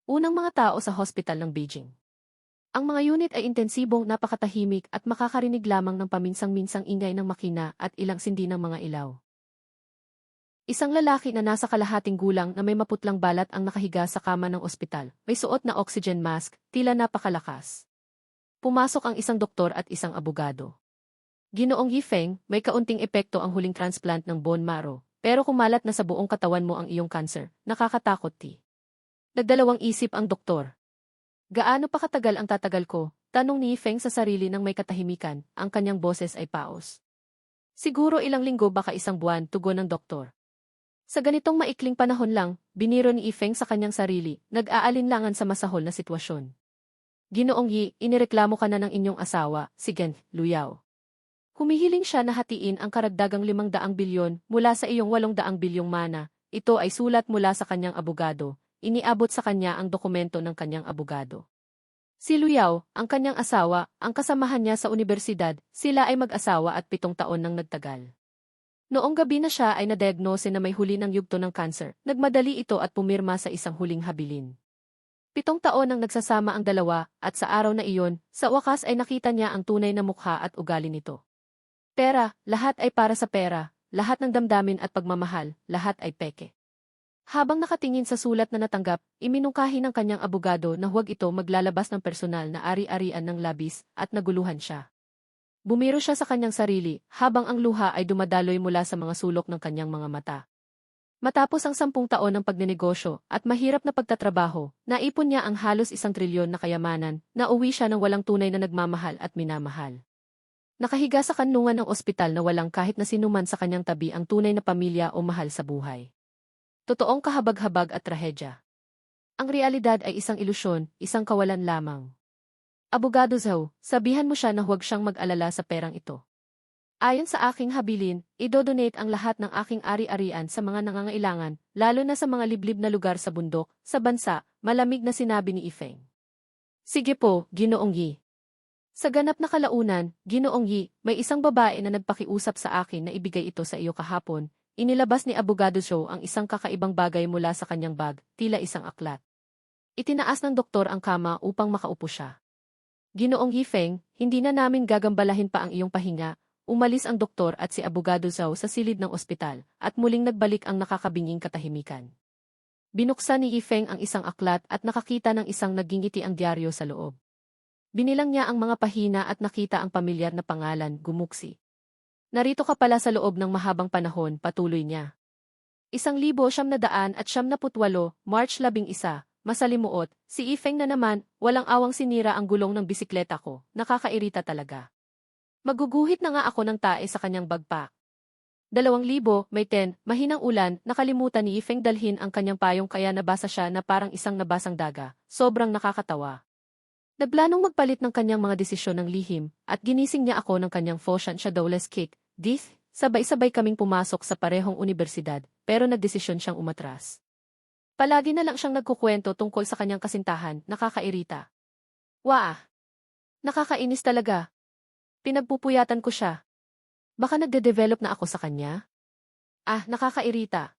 Unang mga tao sa hospital ng Beijing. Ang mga unit ay intensibong napakatahimik at makakarinig lamang ng paminsang-minsang ingay ng makina at ilang sindi ng mga ilaw. Isang lalaki na nasa kalahating gulang na may maputlang balat ang nakahiga sa kama ng ospital, may suot na oxygen mask, tila napakalakas. Pumasok ang isang doktor at isang abogado. Ginoong Yifeng, may kaunting epekto ang huling transplant ng bone marrow, pero kumalat na sa buong katawan mo ang iyong cancer, nakakatakot ti. Nagdalawang isip ang doktor. Gaano pa katagal ang tatagal ko? Tanong ni Yifeng sa sarili ng may katahimikan, ang kanyang boses ay paos. Siguro ilang linggo baka isang buwan, tugon ng doktor. Sa ganitong maikling panahon lang, biniro ni Yifeng sa kanyang sarili, nag-aalinlangan sa masahol na sitwasyon. Ginoong Yi, inireklamo ka na ng inyong asawa, si Gen Luyao. Humihiling siya na hatiin ang karagdagang 500 bilyon mula sa iyong 800 bilyong mana. Ito ay sulat mula sa kanyang abogado. Iniabot sa kanya ang dokumento ng kanyang abogado. Si Luyao, ang kanyang asawa, ang kasamahan niya sa unibersidad, sila ay mag-asawa at 7 taon nang nagtagal. Noong gabi na siya ay na-diagnose na may huli ng yugto ng cancer, nagmadali ito at pumirma sa isang huling habilin. 7 taon nang nagsasama ang dalawa, at sa araw na iyon, sa wakas ay nakita niya ang tunay na mukha at ugali nito. Pera, lahat ay para sa pera, lahat ng damdamin at pagmamahal, lahat ay peke. Habang nakatingin sa sulat na natanggap, iminungkahi ng kanyang abogado na huwag ito maglalabas ng personal na ari-arian ng labis at naguluhan siya. Bumiro siya sa kanyang sarili, habang ang luha ay dumadaloy mula sa mga sulok ng kanyang mga mata. Matapos ang 10 taon ng pagnenegosyo at mahirap na pagtatrabaho, naipon niya ang halos 1 trilyon na kayamanan, na uwi siya ng walang tunay na nagmamahal at minamahal. Nakahiga sa kanlungan ng ospital na walang kahit na sinuman sa kanyang tabi ang tunay na pamilya o mahal sa buhay. Totoong kahabag-habag at trahedya. Ang realidad ay isang ilusyon, isang kawalan lamang. Abogado Zhou, sabihan mo siya na huwag siyang mag-alala sa perang ito. Ayon sa aking habilin, idodonate ang lahat ng aking ari-arian sa mga nangangailangan, lalo na sa mga liblib na lugar sa bundok, sa bansa, malamig na sinabi ni Yifeng. Sige po, Ginoong Yi. Sa ganap na kalaunan, Ginoong Yi, may isang babae na nagpakiusap sa akin na ibigay ito sa iyo kahapon. Inilabas ni Abogado Zhou ang isang kakaibang bagay mula sa kanyang bag, tila isang aklat. Itinaas ng doktor ang kama upang makaupo siya. Ginoong Yifeng, hindi na namin gagambalahin pa ang iyong pahinga. Umalis ang doktor at si Abogado Zhou sa silid ng ospital, at muling nagbalik ang nakakabinging katahimikan. Binuksan ni Yifeng ang isang aklat at nakakita ng isang nagingiti ang dyaryo sa loob. Binilang niya ang mga pahina at nakita ang pamilyar na pangalan, Gumuksi. Narito ka pala sa loob ng mahabang panahon, patuloy niya. 1978, March 11, masalimuot, si Yifeng na naman, walang awang sinira ang gulong ng bisikleta ko, nakakairita talaga. Maguguhit na nga ako ng tae sa kanyang bagpak. 2010, mahinang ulan, nakalimutan ni Yifeng dalhin ang kanyang payong kaya nabasa siya na parang isang nabasang daga, sobrang nakakatawa. Nagplanong magpalit ng kanyang mga desisyon ng lihim, at ginising niya ako ng kanyang Foshan Shadowless Kick, sabay-sabay kaming pumasok sa parehong unibersidad, pero nagdesisyon siyang umatras. Palagi na lang siyang nagkukwento tungkol sa kanyang kasintahan, nakakairita. Wah! Nakakainis talaga. Pinagpupuyatan ko siya. Baka nagde-develop na ako sa kanya? Nakakairita.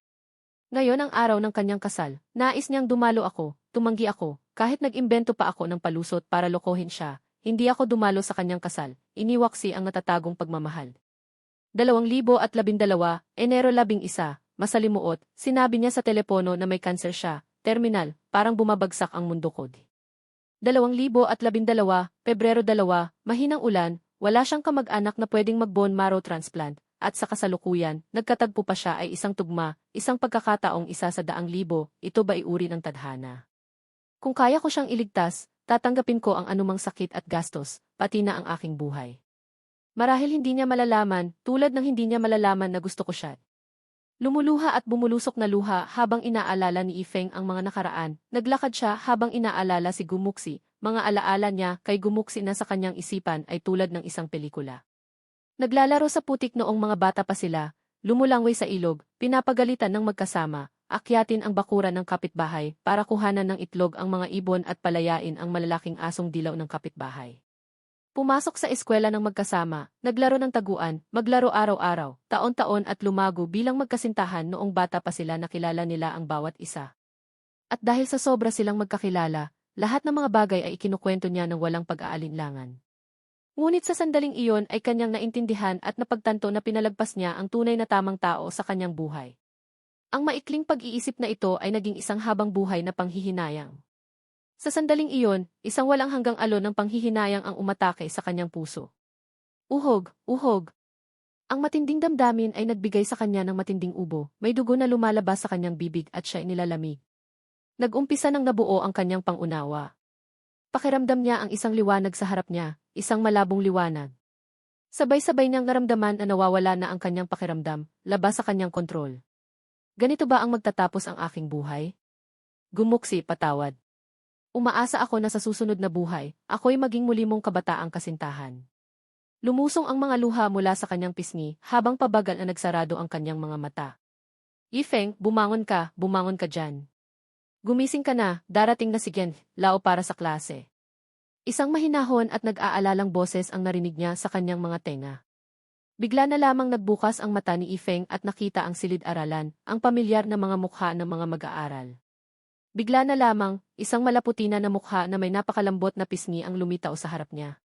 Ngayon ang araw ng kanyang kasal, nais niyang dumalo ako, tumanggi ako, kahit nag-imbento pa ako ng palusot para lokohin siya, hindi ako dumalo sa kanyang kasal, iniwaksi ang natatagong pagmamahal. 2012, Enero 11, masalimuot, sinabi niya sa telepono na may cancer siya, terminal, parang bumabagsak ang mundo ko. 2012, Pebrero 2, mahinang ulan, wala siyang kamag-anak na pwedeng mag-bone marrow transplant, at sa kasalukuyan, nagkatagpo pa siya ay isang tugma, isang pagkakataong 1 sa 100,000, ito ba uri ng tadhana? Kung kaya ko siyang iligtas, tatanggapin ko ang anumang sakit at gastos, pati na ang aking buhay. Marahil hindi niya malalaman, tulad ng hindi niya malalaman na gusto ko siya. Lumuluha at bumulusok na luha habang inaalala ni Yifeng ang mga nakaraan, naglakad siya habang inaalala si Gumuksi, mga alaala niya kay Gumuksi na sa kanyang isipan ay tulad ng isang pelikula. Naglalaro sa putik noong mga bata pa sila, lumulangway sa ilog, pinapagalitan ng magkasama, akyatin ang bakuran ng kapitbahay para kuhanan ng itlog ang mga ibon at palayain ang malalaking asong dilaw ng kapitbahay. Pumasok sa eskwela ng magkasama, naglaro ng taguan, maglaro araw-araw, taon-taon at lumago bilang magkasintahan noong bata pa sila nakilala nila ang bawat isa. At dahil sa sobra silang magkakilala, lahat ng mga bagay ay ikinukwento niya ng walang pag-aalinlangan. Ngunit sa sandaling iyon ay kanyang naintindihan at napagtanto na pinalagpas niya ang tunay na tamang tao sa kanyang buhay. Ang maikling pag-iisip na ito ay naging isang habang buhay na panghihinayang. Sa sandaling iyon, isang walang hanggang alon ng panghihinayang ang umatake sa kanyang puso. Uhog, uhog. Ang matinding damdamin ay nagbigay sa kanya ng matinding ubo, may dugo na lumalabas sa kanyang bibig at siya ay nilalamig. Nag-umpisa nang nabuo ang kanyang pangunawa. Pakiramdam niya ang isang liwanag sa harap niya, isang malabong liwanag. Sabay-sabay niyang naramdaman na nawawala na ang kanyang pakiramdam, labas sa kanyang kontrol. Ganito ba ang magtatapos ang aking buhay? Gumuksi, patawad. Umaasa ako na sa susunod na buhay, ako'y maging muli mong kabataang kasintahan. Lumusong ang mga luha mula sa kanyang pisngi, habang pabagal na nagsarado ang kanyang mga mata. Yifeng, bumangon ka dyan. Gumising ka na, darating na si Gen Lao para sa klase. Isang mahinahon at nag-aalalang boses ang narinig niya sa kanyang mga tenga. Bigla na lamang nagbukas ang mata ni Yifeng at nakita ang silid-aralan, ang pamilyar na mga mukha ng mga mag-aaral. Bigla na lamang, isang malaputina na mukha na may napakalambot na pisngi ang lumitaw sa harap niya.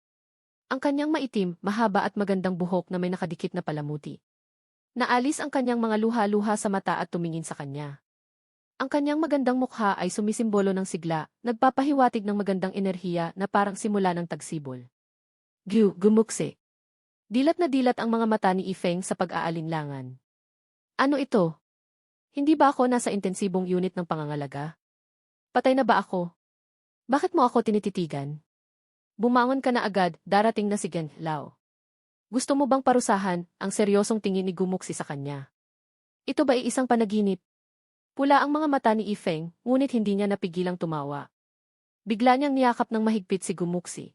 Ang kanyang maitim, mahaba at magandang buhok na may nakadikit na palamuti. Naalis ang kanyang mga luha-luha sa mata at tumingin sa kanya. Ang kanyang magandang mukha ay sumisimbolo ng sigla, nagpapahiwatig ng magandang enerhiya na parang simula ng tagsibol. Gumuksi. Dilat na dilat ang mga mata ni Yifeng sa pag-aalinlangan. Ano ito? Hindi ba ako nasa intensibong unit ng pangangalaga? Patay na ba ako? Bakit mo ako tinititigan? Bumangon ka na agad, darating na si Gen Lao. Gusto mo bang parusahan ang seryosong tingin ni Gumuksi sa kanya? Ito ba ay isang panaginip? Pula ang mga mata ni Yifeng, ngunit hindi niya napigilang tumawa. Bigla niyang niyakap ng mahigpit si Gumuksi.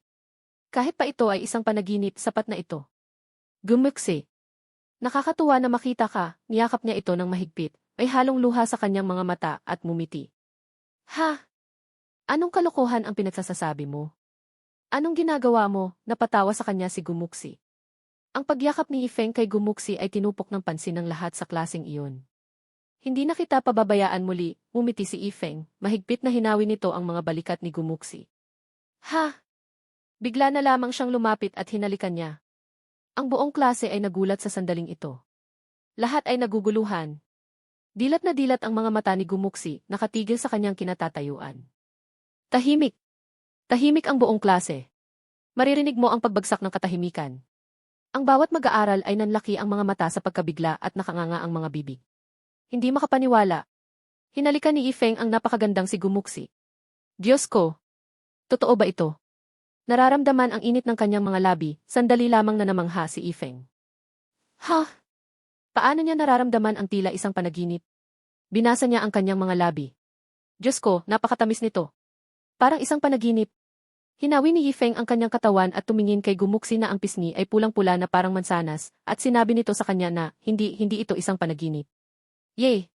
Kahit pa ito ay isang panaginip, sapat na ito. Gumuksi. Nakakatuwa na makita ka, niyakap niya ito ng mahigpit, may halong luha sa kanyang mga mata at mumiti. Ha? Anong kalokohan ang pinagsasasabi mo? Anong ginagawa mo? Napatawa sa kanya si Gumuksi. Ang pagyakap ni Yifeng kay Gumuksi ay tinupok ng pansin ng lahat sa klaseng iyon. Hindi na kita pababayaan muli, umiti si Yifeng, mahigpit na hinawi nito ang mga balikat ni Gumuksi. Ha? Bigla na lamang siyang lumapit at hinalikan niya. Ang buong klase ay nagulat sa sandaling ito. Lahat ay naguguluhan. Dilat na dilat ang mga mata ni Gumuksi, nakatigil sa kanyang kinatatayuan. Tahimik. Tahimik ang buong klase. Maririnig mo ang pagbagsak ng katahimikan. Ang bawat mag-aaral ay nanlaki ang mga mata sa pagkabigla at nakanganga ang mga bibig. Hindi makapaniwala. Hinalikan ni Yifeng ang napakagandang si Gumuksi. Diyos ko! Totoo ba ito? Nararamdaman ang init ng kanyang mga labi, sandali lamang na namangha si Yifeng. Ha? Paano niya nararamdaman ang tila isang panaginip? Binasa niya ang kanyang mga labi. Diyos ko, napakatamis nito. Parang isang panaginip. Hinawi ni Yifeng ang kanyang katawan at tumingin kay Gumuksi na ang pisngi ay pulang-pula na parang mansanas, at sinabi nito sa kanya na, hindi ito isang panaginip. Yay!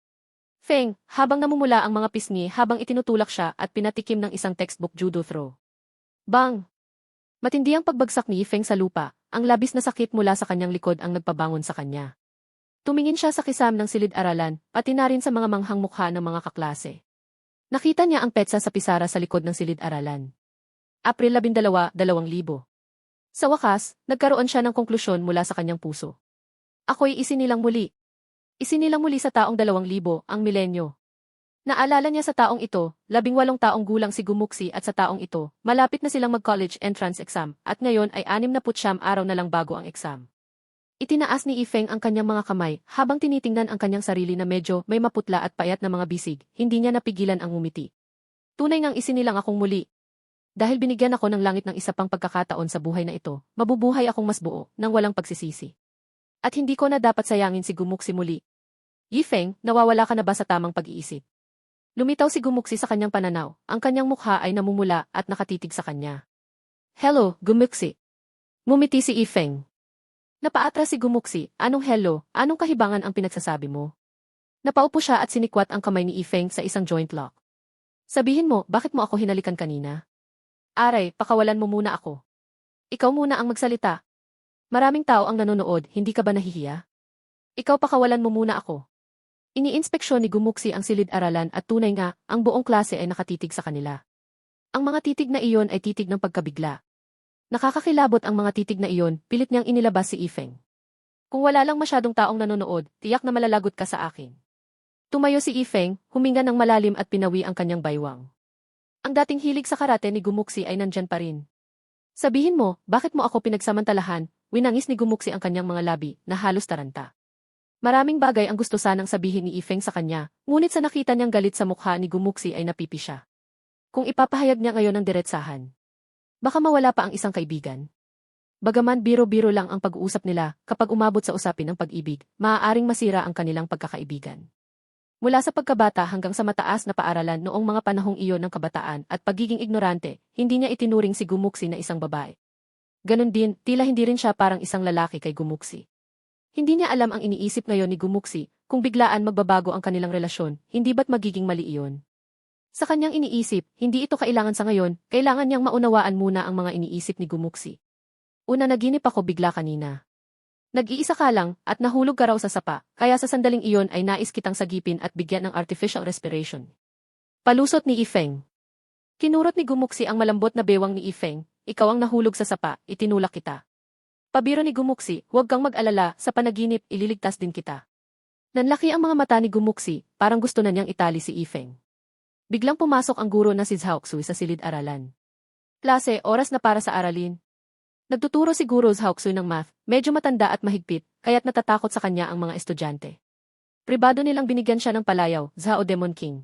Feng, habang namumula ang mga pisngi habang itinutulak siya at pinatikim ng isang textbook judo throw. Bang! Matindi ang pagbagsak ni Yifeng sa lupa, ang labis na sakit mula sa kanyang likod ang nagpabangon sa kanya. Tumingin siya sa kisam ng silid-aralan, pati na rin sa mga manghang mukha ng mga kaklase. Nakita niya ang petsa sa pisara sa likod ng silid-aralan. April 12, 2000. Sa wakas, nagkaroon siya ng konklusyon mula sa kanyang puso. Ako'y isinilang muli. Isinilang muli sa taong 2000, ang milenyo. Naalala niya sa taong ito, 18 taong gulang si Gumuksi at sa taong ito, malapit na silang mag-college entrance exam at ngayon ay 69 araw na lang bago ang exam. Itinaas ni Yifeng ang kanyang mga kamay habang tinitingnan ang kanyang sarili na medyo may maputla at payat na mga bisig, hindi niya napigilan ang ngumiti. Tunay ngang isinilang akong muli. Dahil binigyan ako ng langit ng isa pang pagkakataon sa buhay na ito, mabubuhay akong mas buo, nang walang pagsisisi. At hindi ko na dapat sayangin si Gumuksi muli. Yifeng, nawawala ka na ba sa tamang pag-iisip? Lumitaw si Gumuksi sa kanyang pananaw, ang kanyang mukha ay namumula at nakatitig sa kanya. Hello, Gumuksi. Ngumiti si Yifeng. Napaatras si Gumuksi, anong hello, anong kahibangan ang pinagsasabi mo? Napaupo siya at sinikwat ang kamay ni Yifeng sa isang joint lock. Sabihin mo, bakit mo ako hinalikan kanina? Aray, pakawalan mo muna ako. Ikaw muna ang magsalita. Maraming tao ang nanonood, hindi ka ba nahihiya? Ikaw pakawalan mo muna ako. Iniinspeksyon ni Gumuksi ang silid-aralan at tunay nga, ang buong klase ay nakatitig sa kanila. Ang mga titig na iyon ay titig ng pagkabigla. Nakakakilabot ang mga titig na iyon, pilit niyang inilabas si Ifeng. Kung wala lang masyadong taong nanonood, tiyak na malalagot ka sa akin. Tumayo si Ifeng, huminga ng malalim at pinawi ang kanyang baywang. Ang dating hilig sa karate ni Gumuksi ay nandyan pa rin. Sabihin mo, bakit mo ako pinagsamantalahan? Winangis ni Gumuksi ang kanyang mga labi, na halos taranta. Maraming bagay ang gusto sanang sabihin ni Ifeng sa kanya, ngunit sa nakita niyang galit sa mukha ni Gumuksi ay napipi siya. Kung ipapahayag niya ngayon ng diretsahan, baka mawala pa ang isang kaibigan. Bagaman biro-biro lang ang pag-uusap nila, kapag umabot sa usapin ng pag-ibig, maaaring masira ang kanilang pagkakaibigan. Mula sa pagkabata hanggang sa mataas na paaralan noong mga panahong iyon ng kabataan at pagiging ignorante, hindi niya itinuring si Gumuksi na isang babae. Ganon din, tila hindi rin siya parang isang lalaki kay Gumuksi. Hindi niya alam ang iniisip ngayon ni Gumuksi, kung biglaan magbabago ang kanilang relasyon, hindi ba't magiging mali iyon? Sa kanyang iniisip, hindi ito kailangan sa ngayon, kailangan niyang maunawaan muna ang mga iniisip ni Gumuksi. Una naginip ako bigla kanina. Nag-iisa ka lang, at nahulog ka raw sa sapa, kaya sa sandaling iyon ay nais kitang sagipin at bigyan ng artificial respiration. Palusot ni Ifeng. Kinurot ni Gumuksi ang malambot na bewang ni Ifeng, ikaw ang nahulog sa sapa, itinulak kita. Pabiro ni Gumuksi, huwag kang mag-alala, sa panaginip, ililigtas din kita. Nanlaki ang mga mata ni Gumuksi, parang gusto na niyang itali si Ifeng. Biglang pumasok ang guro na si Zhaoxui sa silid-aralan. Klase, oras na para sa aralin. Nagtuturo si Guro Zhaoxui ng math, medyo matanda at mahigpit, kaya't natatakot sa kanya ang mga estudyante. Pribado nilang binigyan siya ng palayaw, Zhao Demon King.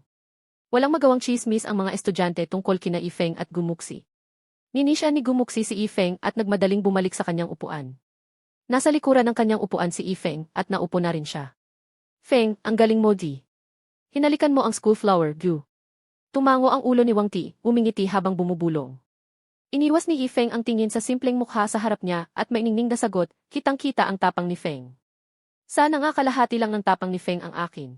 Walang magawang chismis ang mga estudyante tungkol kina Ifeng at Gumuksi. Ninisya ni Gumuksi si Ifeng at nagmadaling bumalik sa kanyang upuan. Nasa likuran ng kanyang upuan si Ifeng at naupo na rin siya. Feng, ang galing mo di. Hinalikan mo ang school flower, Gu. Tumango ang ulo ni Wang Ti, umingiti habang bumubulong. Iniwas ni Ifeng ang tingin sa simpleng mukha sa harap niya at mainingning na sagot, kitang-kita ang tapang ni Feng. Sana nga kalahati lang ng tapang ni Feng ang akin.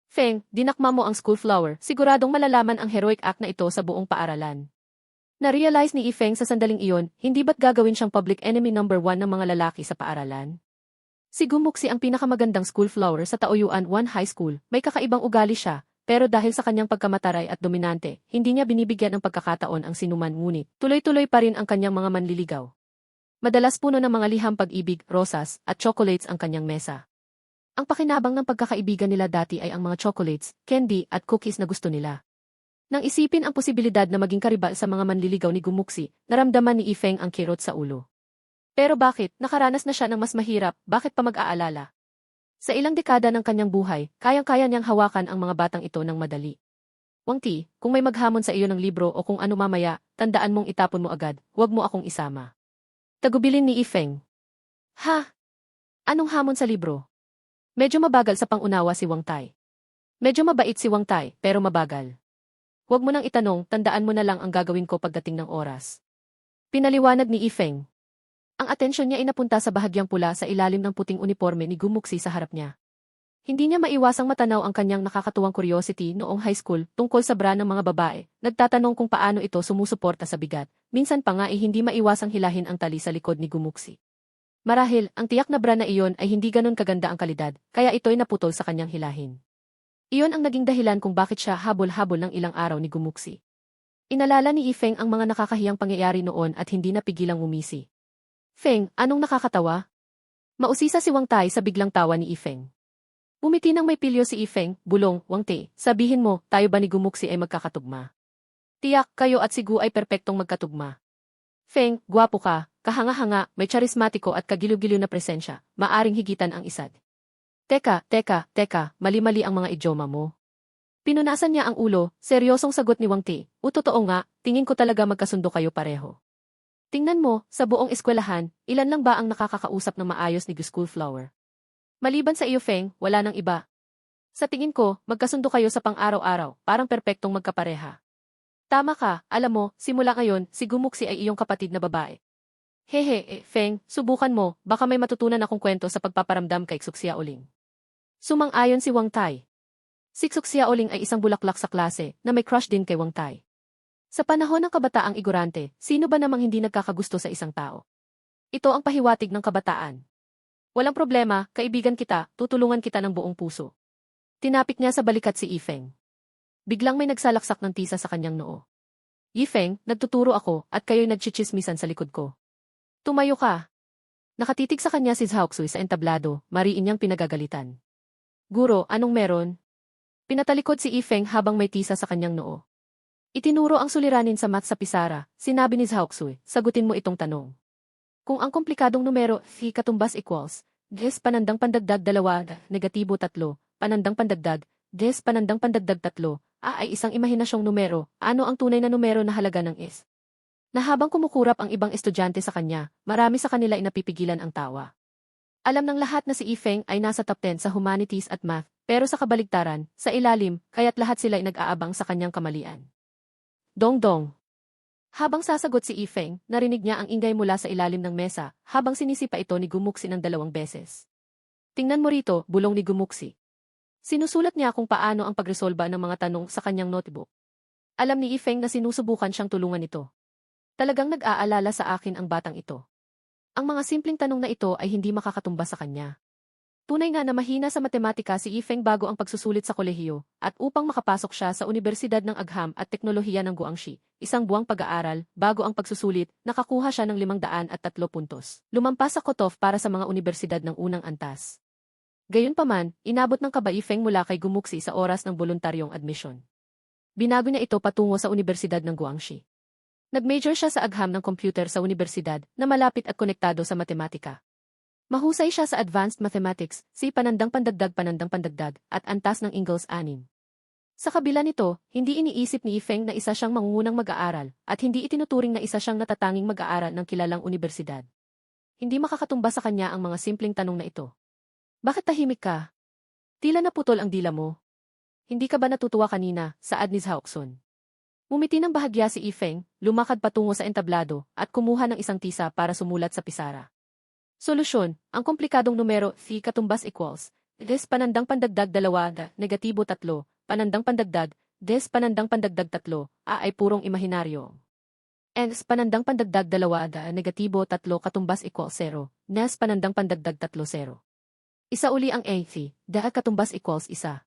Feng, dinakma mo ang school flower, siguradong malalaman ang heroic act na ito sa buong paaralan. Na-realize ni Ifeng sa sandaling iyon, hindi ba't gagawin siyang public enemy number 1 ng mga lalaki sa paaralan? Si Gumuksi ang pinakamagandang school flower sa Taoyuan 1 High School, may kakaibang ugali siya. Pero dahil sa kanyang pagkamataray at dominante, hindi niya binibigyan ng pagkakataon ang sinuman ngunit, tuloy-tuloy pa rin ang kanyang mga manliligaw. Madalas puno ng mga liham pag-ibig, rosas, at chocolates ang kanyang mesa. Ang pakinabang ng pagkakaibigan nila dati ay ang mga chocolates, candy, at cookies na gusto nila. Nang isipin ang posibilidad na maging karibal sa mga manliligaw ni Gumuksi, naramdaman ni Ifeng ang kirot sa ulo. Pero bakit, nakaranas na siya ng mas mahirap, bakit pa mag-aalala? Sa ilang dekada ng kanyang buhay, kayang-kaya niyang hawakan ang mga batang ito ng madali. Wang Ti, kung may maghamon sa iyo ng libro o kung ano mamaya, tandaan mong itapon mo agad, huwag mo akong isama. Tagubilin ni Ifeng. Ha? Anong hamon sa libro? Medyo mabagal sa pangunawa si Wang Tai. Medyo mabait si Wang Tai, pero mabagal. Huwag mo nang itanong, tandaan mo na lang ang gagawin ko pagdating ng oras. Pinaliwanag ni Ifeng. Ang atensyon niya ay napunta sa bahagyang pula sa ilalim ng puting uniforme ni Gumuksi sa harap niya. Hindi niya maiwasang matanaw ang kanyang nakakatuwang curiosity noong high school tungkol sa bra ng mga babae, nagtatanong kung paano ito sumusuporta sa bigat, minsan pa nga ay hindi maiwasang hilahin ang tali sa likod ni Gumuksi. Marahil, ang tiyak na bra na iyon ay hindi ganon kaganda ang kalidad, kaya ito'y naputol sa kanyang hilahin. Iyon ang naging dahilan kung bakit siya habol-habol ng ilang araw ni Gumuksi. Inalala ni Ifeng ang mga nakakahiyang pangyayari noon at hindi napigilang ngumisi. Feng, anong nakakatawa? Mausisa si Wang Tai sa biglang tawa ni Ifeng. Umiti nang may pilyo si Ifeng, bulong, Wang Tai, sabihin mo, tayo ba ni Gumuksi ay magkakatugma? Tiyak, kayo at si Gu ay perpektong magkatugma. Feng, gwapo ka, kahanga-hanga, may charismatiko at kagiliw-giliw na presensya, maaring higitan ang isad. Teka, mali-mali ang mga idioma mo. Pinunasan niya ang ulo, seryosong sagot ni Wang Tai, totoo nga, tingin ko talaga magkasundo kayo pareho. Tingnan mo, sa buong eskwelahan, ilan lang ba ang nakakakausap ng maayos ni School Flower? Maliban sa iyo Feng, wala nang iba. Sa tingin ko, magkasundo kayo sa pang-araw-araw, parang perpektong magkapareha. Tama ka, alam mo, simula ngayon, si Gumuksi ay iyong kapatid na babae. Hehe, Feng, subukan mo, baka may matutunan akong kwento sa pagpaparamdam kay Xuxiaoling. Sumang-ayon si Wang Tai. Si Xuxiaoling ay isang bulaklak sa klase, na may crush din kay Wang Tai. Sa panahon ng kabataang ignorante, sino ba namang hindi nagkakagusto sa isang tao? Ito ang pahiwatig ng kabataan. Walang problema, kaibigan kita, tutulungan kita ng buong puso. Tinapik niya sa balikat si Yifeng. Biglang may nagsalaksak ng tisa sa kanyang noo. Yifeng, nagtuturo ako at kayo'y nagchichismisan sa likod ko. Tumayo ka. Nakatitig sa kanya si Zhaoxui sa entablado, mariin niyang pinagagalitan. Guro, anong meron? Pinatalikod si Yifeng habang may tisa sa kanyang noo. Itinuro ang suliranin sa mat sa pisara, sinabi ni Zhaoxui, sagutin mo itong tanong. Kung ang komplikadong numero, phi katumbas equals, 10 panandang pandagdag 2, negatibo 3, panandang pandagdag, 10 panandang pandagdag 3, ay isang imahinasyong numero, ano ang tunay na numero na halaga ng is? Na habang kumukurap ang ibang estudyante sa kanya, marami sa kanila ay napipigilan ang tawa. Alam ng lahat na si Yifeng ay nasa top 10 sa humanities at math, pero sa kabaligtaran, sa ilalim, kaya't lahat sila ay nag-aabang sa kanyang kamalian. Dong-dong. Habang sasagot si Yifeng, narinig niya ang ingay mula sa ilalim ng mesa, habang sinisipa ito ni Gumuksi ng 2 beses. Tingnan mo rito, bulong ni Gumuksi. Sinusulat niya kung paano ang pagresolba ng mga tanong sa kanyang notebook. Alam ni Yifeng na sinusubukan siyang tulungan ito. Talagang nag-aalala sa akin ang batang ito. Ang mga simpleng tanong na ito ay hindi makakatumba sa kanya. Tunay nga na mahina sa matematika si Yifeng bago ang pagsusulit sa kolehiyo, at upang makapasok siya sa Universidad ng Agham at Teknolohiya ng Guangxi, isang buwang pag-aaral, bago ang pagsusulit, nakakuha siya ng 503 puntos. Lumampas sa cutoff para sa mga universidad ng unang antas. Gayunpaman, inabot ng kaba Yifeng mula kay Gumuksi sa oras ng voluntaryong admission. Binago niya ito patungo sa Universidad ng Guangxi. Nag-major siya sa agham ng computer sa universidad na malapit at konektado sa matematika. Mahusay siya sa advanced mathematics, panandang pandagdag, at antas ng Ingalls 6. Sa kabila nito, hindi iniisip ni Yifeng na isa siyang mangungunang mag-aaral, at hindi itinuturing na isa siyang natatanging mag-aaral ng kilalang universidad. Hindi makakatumba sa kanya ang mga simpleng tanong na ito. Bakit tahimik ka? Tila naputol ang dila mo. Hindi ka ba natutuwa kanina, saad ni Zhaoxun? Mumiti ng bahagya si Yifeng, lumakad patungo sa entablado, at kumuha ng isang tisa para sumulat sa pisara. Solusyon, ang komplikadong numero, phi katumbas equals, 10 panandang pandagdag 2, negatibo 3, panandang pandagdag, 10 panandang pandagdag 3, ay purong imahinaryo. Nes panandang pandagdag 2, negatibo 3 katumbas equals 0, nes panandang pandagdag 3, 0. Isa uli ang a, phi, katumbas equals 1.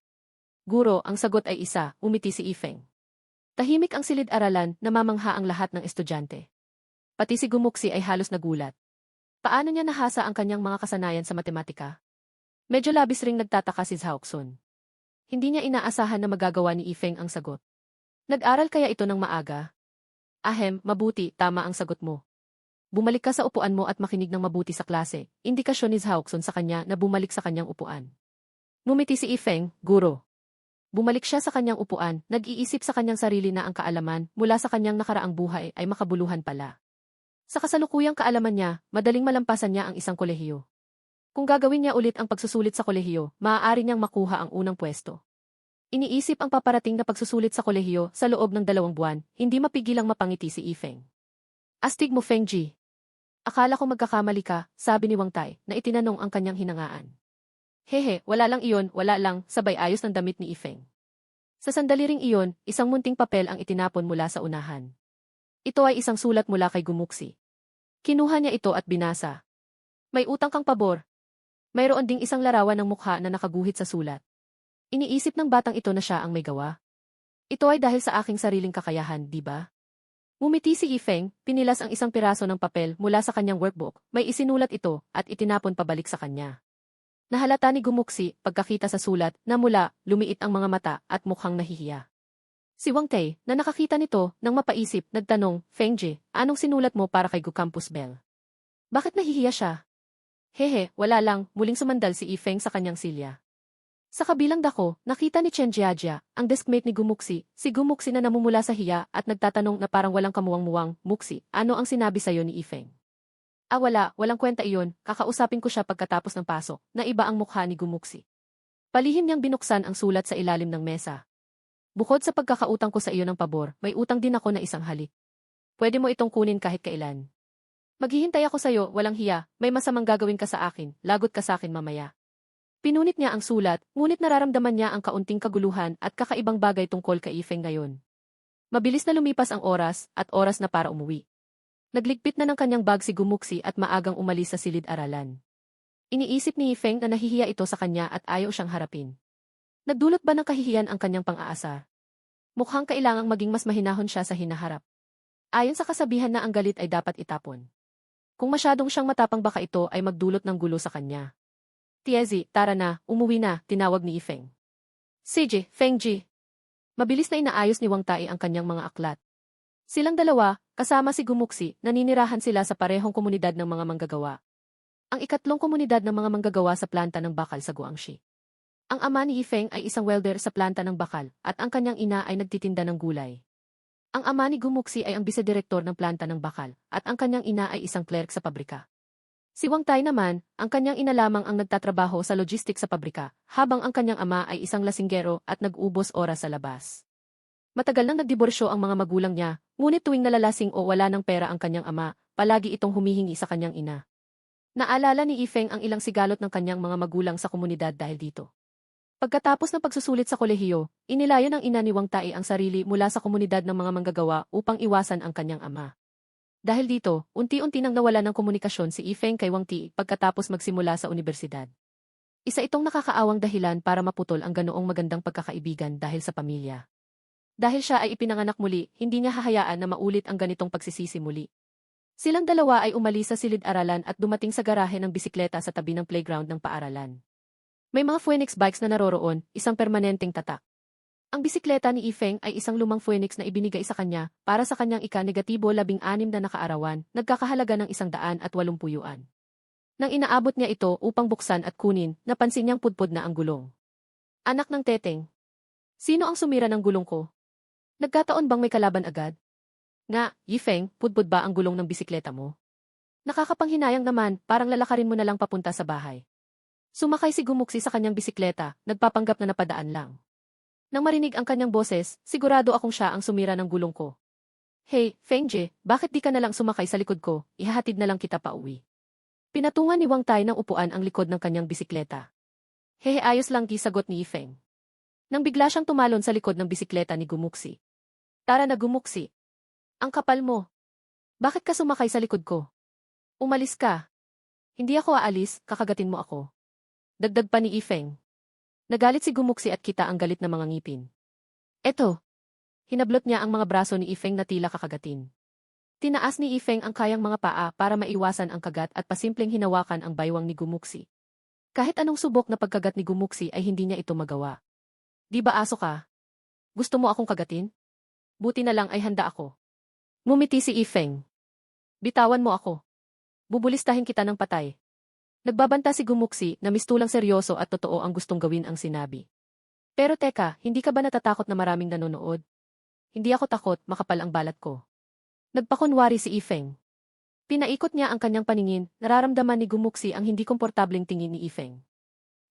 Guro, ang sagot ay 1, umiti si Yifeng. Tahimik ang silid-aralan, namamangha ang lahat ng estudyante. Pati si Gumuksi ay halos nagulat. Paano niya nahasa ang kanyang mga kasanayan sa matematika? Medyo labis ring nagtataka si Zhaoxun. Hindi niya inaasahan na magagawa ni Yifeng ang sagot. Nag-aral kaya ito ng maaga? Ahem, mabuti, tama ang sagot mo. Bumalik ka sa upuan mo at makinig ng mabuti sa klase, indikasyon ni Zhaoxun sa kanya na bumalik sa kanyang upuan. Ngumiti si Yifeng, guro. Bumalik siya sa kanyang upuan, nag-iisip sa kanyang sarili na ang kaalaman mula sa kanyang nakaraang buhay ay makabuluhan pala. Sa kasalukuyang kaalaman niya, madaling malampasan niya ang isang kolehiyo. Kung gagawin niya ulit ang pagsusulit sa kolehiyo, maaari niyang makuha ang unang pwesto. Iniisip ang paparating na pagsusulit sa kolehiyo sa loob ng 2 buwan, hindi mapigilang mapangiti si Yifeng. Astig mo Fengji. Akala ko magkakamali ka, sabi ni Wang Tai, na itinanong ang kanyang hinangaan. Hehe, wala lang iyon, wala lang, sabay ayos ng damit ni Yifeng. Sa sandali ring iyon, isang munting papel ang itinapon mula sa unahan. Ito ay isang sulat mula kay Gumuksi. Kinuha niya ito at binasa. May utang kang pabor. Mayroon ding isang larawan ng mukha na nakaguhit sa sulat. Iniisip ng batang ito na siya ang may gawa. Ito ay dahil sa aking sariling kakayahan, di ba? Ngumiti si Yifeng, pinilas ang isang piraso ng papel mula sa kanyang workbook, may isinulat ito, at itinapon pabalik sa kanya. Nahalata ni Gumuksi, pagkakita sa sulat, na mula, lumiit ang mga mata, at mukhang nahihiya. Si Wang Tai, na nakakita nito, nang mapaisip, nagtanong, Fengji, anong sinulat mo para kay Gu Campus Bell? Bakit nahihiya siya? Hehe, wala lang, muling sumandal si Yifeng sa kanyang silya. Sa kabilang dako, nakita ni Chen Jiajia, ang deskmate ni Gumuksi, si Gumuksi na namumula sa hiya at nagtatanong na parang walang kamuwang-muwang, Muksi, ano ang sinabi sa'yo ni Yifeng? Walang kwenta iyon, kakausapin ko siya pagkatapos ng pasok, na iba ang mukha ni Gumuksi. Palihim niyang binuksan ang sulat sa ilalim ng mesa. Bukod sa pagkakautang ko sa iyo ng pabor, may utang din ako na isang halik. Pwede mo itong kunin kahit kailan. Maghihintay ako sa'yo, walang hiya, may masamang gagawin ka sa akin, lagot ka sa akin mamaya. Pinunit niya ang sulat, ngunit nararamdaman niya ang kaunting kaguluhan at kakaibang bagay tungkol kay Yifeng ngayon. Mabilis na lumipas ang oras, at oras na para umuwi. Nagligpit na ng kanyang bag si Gumuksi at maagang umalis sa silid-aralan. Iniisip ni Yifeng na nahihiya ito sa kanya at ayaw siyang harapin. Nagdulot ba ng kahihiyan ang kanyang pang-aasar? Mukhang kailangang maging mas mahinahon siya sa hinaharap. Ayon sa kasabihan na ang galit ay dapat itapon. Kung masyadong siyang matapang baka ito ay magdulot ng gulo sa kanya. Tiezi, tara na, umuwi na, tinawag ni Ifeng. Sige, Fengji. Mabilis na inaayos ni Wang Tai ang kanyang mga aklat. Silang dalawa, kasama si Gumuxi, naninirahan sila sa parehong komunidad ng mga manggagawa. Ang ikatlong komunidad ng mga manggagawa sa planta ng bakal sa Guangxi. Ang ama ni Ifeng ay isang welder sa planta ng bakal at ang kanyang ina ay nagtitinda ng gulay. Ang ama ni Gumuxi ay ang bisedirektor ng planta ng bakal at ang kanyang ina ay isang clerk sa pabrika. Si Wang Tai naman, ang kanyang ina lamang ang nagtatrabaho sa logistics sa pabrika, habang ang kanyang ama ay isang lasinggero at nag-ubos oras sa labas. Matagal nang nagdiborsyo ang mga magulang niya, ngunit tuwing nalalasing o wala ng pera ang kanyang ama, palagi itong humihingi sa kanyang ina. Naalala ni Ifeng ang ilang sigalot ng kanyang mga magulang sa komunidad dahil dito. Pagkatapos ng pagsusulit sa kolehiyo, inilayo ng ina ni Wang Tai ang sarili mula sa komunidad ng mga manggagawa upang iwasan ang kanyang ama. Dahil dito, unti-unti nang nawala ng komunikasyon si Ifeng kay Wang Tai pagkatapos magsimula sa unibersidad. Isa itong nakakaawang dahilan para maputol ang ganoong magandang pagkakaibigan dahil sa pamilya. Dahil siya ay ipinanganak muli, hindi niya hahayaan na maulit ang ganitong pagsisisi muli. Silang dalawa ay umalis sa silid-aralan at dumating sa garahe ng bisikleta sa tabi ng playground ng paaralan. May mga Phoenix bikes na naroroon, isang permanenteng tatak. Ang bisikleta ni Ifeng ay isang lumang Phoenix na ibinigay sa kanya para sa kanyang ika-16 na nakaarawan, nagkakahalaga ng 180 yuan. Nang inaabot niya ito upang buksan at kunin, napansin niyang pudpud na ang gulong. Anak ng teteng. Sino ang sumira ng gulong ko? Nagkataon bang may kalaban agad? Nga, Ifeng, pudpud ba ang gulong ng bisikleta mo? Nakakapanghinayang naman, parang lalakarin mo na lang papunta sa bahay. Sumakay si Gumuxi sa kanyang bisikleta, nagpapanggap na napadaan lang. Nang marinig ang kanyang boses, sigurado akong siya ang sumira ng gulong ko. Hey, Fengji, bakit di ka na lang sumakay sa likod ko, ihahatid na lang kita pa uwi. Pinatungan ni Wang Tai ng upuan ang likod ng kanyang bisikleta. Hehe, ayos lang, sagot ni Ifeng. Nang bigla siyang tumalon sa likod ng bisikleta ni Gumuxi. Tara na, Gumuxi. Ang kapal mo. Bakit ka sumakay sa likod ko? Umalis ka. Hindi ako aalis, kakagatin mo ako. Dagdag pa ni Ifeng. Nagalit si Gumuxi at kita ang galit na mga ngipin. Eto. Hinablot niya ang mga braso ni Ifeng na tila kakagatin. Tinaas ni Ifeng ang kayang mga paa para maiwasan ang kagat at pasimpleng hinawakan ang baywang ni Gumuxi. Kahit anong subok na pagkagat ni Gumuxi ay hindi niya ito magawa. Di ba aso ka? Gusto mo akong kagatin? Buti na lang ay handa ako. Ngumiti si Ifeng. Bitawan mo ako. Bubulistahin kita ng patay. Nagbabanta si Gumuxi na mistulang seryoso at totoo ang gustong gawin ang sinabi. Pero teka, hindi ka ba natatakot na maraming nanonood? Hindi ako takot, makapal ang balat ko. Nagpakunwari si Ifeng. Pinaikot niya ang kanyang paningin, nararamdaman ni Gumuxi ang hindi komportableng tingin ni Ifeng.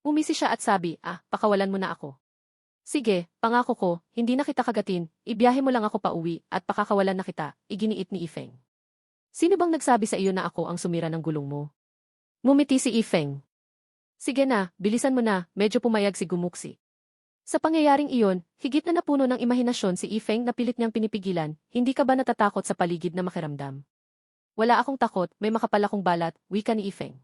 Umisi siya at sabi, pakawalan mo na ako. Sige, pangako ko, hindi na kita kagatin, ibiyahe mo lang ako pa uwi at pakakawalan na kita, iginiit ni Ifeng. Sino bang nagsabi sa iyo na ako ang sumira ng gulong mo? Ngumiti si Ifeng. Sige na, bilisan mo na, medyo pumayag si Gumuxi. Sa pangyayaring iyon, higit na napuno ng imahinasyon si Ifeng na pilit niyang pinipigilan, hindi ka ba natatakot sa paligid na makiramdam? Wala akong takot, may makapal akong balat, wika ni Ifeng.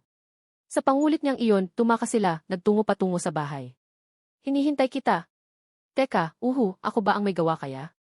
Sa pangulit niyang iyon, tumakas sila, nagtungo patungo sa bahay. Hinihintay kita. Teka, ako ba ang may gawa kaya?